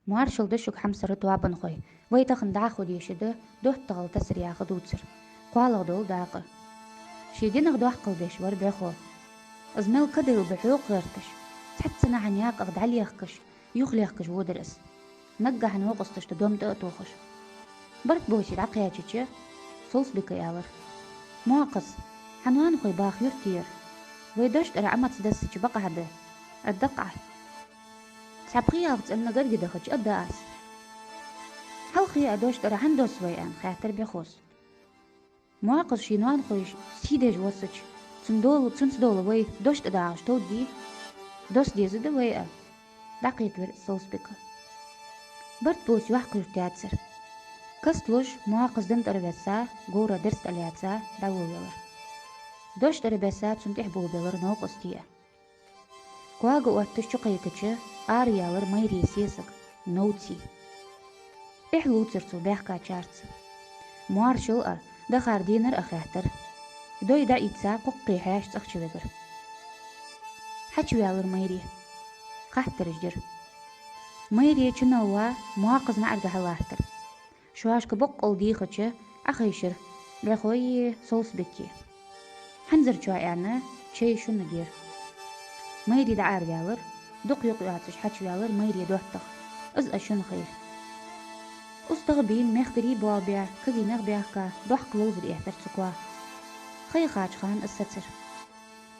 Marshall da şuk hamsarı tuaban koy. Vaytaxın daxu diyişidi, dört tağıl tasır yağı dutsır. Kualag dol dağı. Şedin ıgduaq qıldeş var bexo. Azmel kadıl bexuq gırtış. Txatsana hanyaq ıgdal yaqkış. Yuxliyaqkış vodırız. Nagga hanoqıstış da domda atuqış. Bart boşid aqyaçıçı. Sols bikayalır. Muaqız. Hanuan koy baq yurtiyir. Vaydaşt ara amat sidasıçı baqahdı. Addaqa. Sabqi ağız emna gargidaxıç addaas. Halqi adoşt ara handos vayan xatir bexos. Muaqız şinuan koy sidej wasıç. Tsundolu vay doşt adağış toddi. Dos diyezi de vay a. Daqit ver sols bika. Bart boş yuaq kürtiyatsır. Kastluş muaqızdan tarabessa, gora ders alyatsa davulyalar. Doş tarabessa tsuntih bulbelar noqostiya. Kuaga uattış çuqayıkıcı, ariyalar mayri siyasak, noutsi. Lutsirtsu behka çartsı. Marshall a, da xardiner axahtar. Doy da itsa qoqqi hayaş tsaqçıvegir. Haçviyalar mayri. Qahtırıjdir. Mayri çınalva muaqızna arga halahtar. Şuaşkı boqqol diyxıçı, axayşır. Bexoyi solsbeki. Hanzır çuayana, çey şunu gir. Mayri da arviyalar, duq yok yatış haçviyalar mayri dohtaq. Iz aşın xeyr. Ustağı beyin mexdiri boğabiya, kıginaq biyaqqa, doq qılızır ihtar tsukwa. Xey xaçxan ıssatır.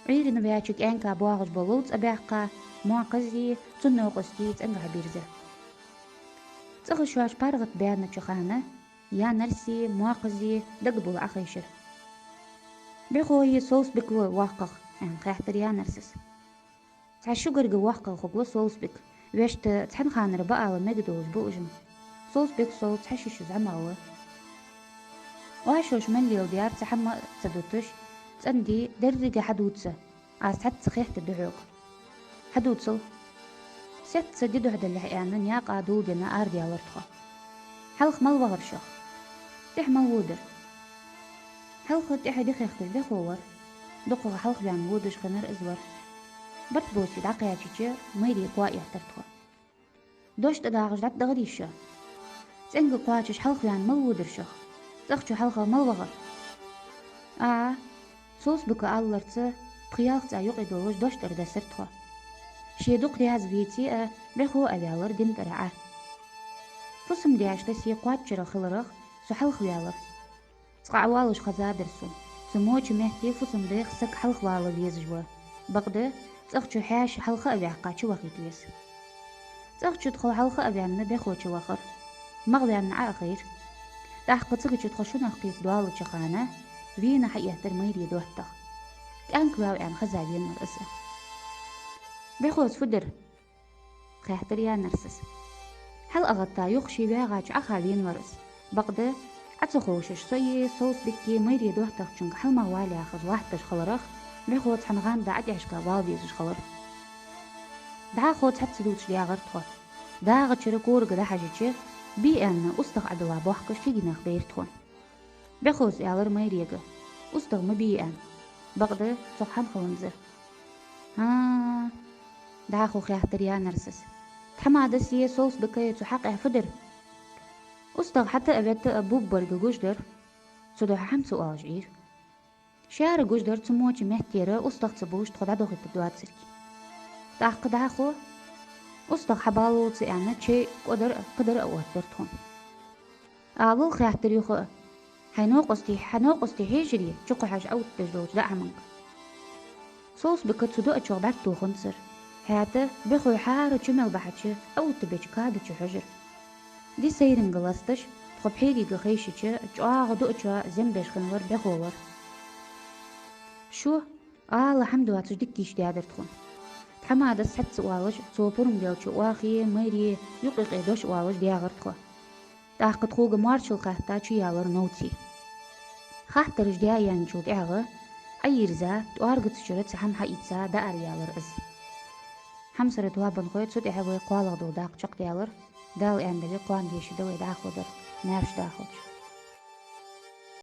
Uyrini veyaçık enka boğaz bolulz abiyaqqa, muaqızı, tsunnoqosti tsanga birzir. Tsıgı şuaş parğıt beyana çıxana, ya narsi, muaqızı, dagbul axayşır. Bexoyi sols biklu waqaq, en qahtır ya narsız. Tşugargı waqqa xoglu solsbik. Veşte txan xanır baalı megdoz bu ujum. Solsbik sol tşaşışı zamalı. Oaşoş mellil diyar txamma tsadutuş. Tsandi derrige hadutsa. Az txat txixti duhuk. Hadutsal. Set tsadidu hadallah yanan ya qadul dina ardi alırtxa. Halq mal vağırşıq. Tih mal vudur. Halq tih dixixtir bexovar. Duqqa halq yan vuduş xanır izvar. Bart boşid aqyaçıcı mayri qua yahtartxo. Doşt dağıjdat dağdişo. Tsengi quaçış halq yan mal vudurşıq. Tsaqçu halqa mal vağır. Aa, sos bika allartsa qiyaqca yoq edoluş doşt erdasirtxo. Şeduq riyaz viti bexo avyalır dintara'a. Fusum diyaşta si quaçıra xılırıq su halq vyalır. Tsqa'waluş xazadirsun. Sumoçu mehti fusum dayq sak halq valı vizjwa. Baqdı tsaqçu hash halqa avyaqqa waqitwes. Tsaqçu txol halqa avyanna bexoçu waqır. Maqvyanna aqir. Taqqıtsıgı txoşun aqit dualı çxana, vina hayyatar mayri dohtaq. Kanqwaw an xazavyen ısa. Bexos fudir. Qahtır ya narsız. Hal ağatta yoq şivağaç aqavyen varız. Baqdı atsoxoşuş soyi sos bikki mayri dohtaq çünkü halma wali axız wahtaş xalaraq. Bexot xanğan da adyaşka valbiziş xalır. Daha xot hatsuduç diağır txo. Dağı çırı qorgı da hajıçı bi anna ustaq adwa boxqa şiginaq beyr txo. Bexos yalır mayriyagı. Ustaq mı bi an. Baqdı soxan xalınzır. Ha. Daha xo xyaxtır ya narsız. Tamada siye sos bikaya tsuhaq afıdır. Ustaq hatta evette abub bargı gujdur. Suduha ham sual jir. Şar gujdur tsumoçi mehtiyere ustaq tsubuş txoda doqit duatsirk. Taqı daha xo. Ustaq habalı tsiyana çey qadar awattır txon. Ağıl xyaxtır yuxu. Hanoqosti hejri çuqu haj awt dejdoç da amang. Sos bika tsudu açoq bak tuğunsır. Hayatı bexoy xarı çümel baxaçı awt beç kadı çuhajır. Di seyrin gılastış, txopxeri gıxeyşiçi çuağı duçu zembeşkin var bexo var. Şu ağla hamdu atış dikkiş diyadır txon. Tamada sat sualış sopurum gelçu uaxi mayri yuqiqi doş ualış diyağır txo. Taqıt xoğu Marshall qaxta çiyalar notsi. Qaxtırış diyayan çud ağı ayirza tuargıt şurat ham haitsa da aryalar iz. Hamsara tuaban qoyt sud ağı qalaq dodaq çaq diyalar. Dal endeli qan deşi de da xodur. Nafş da xodur.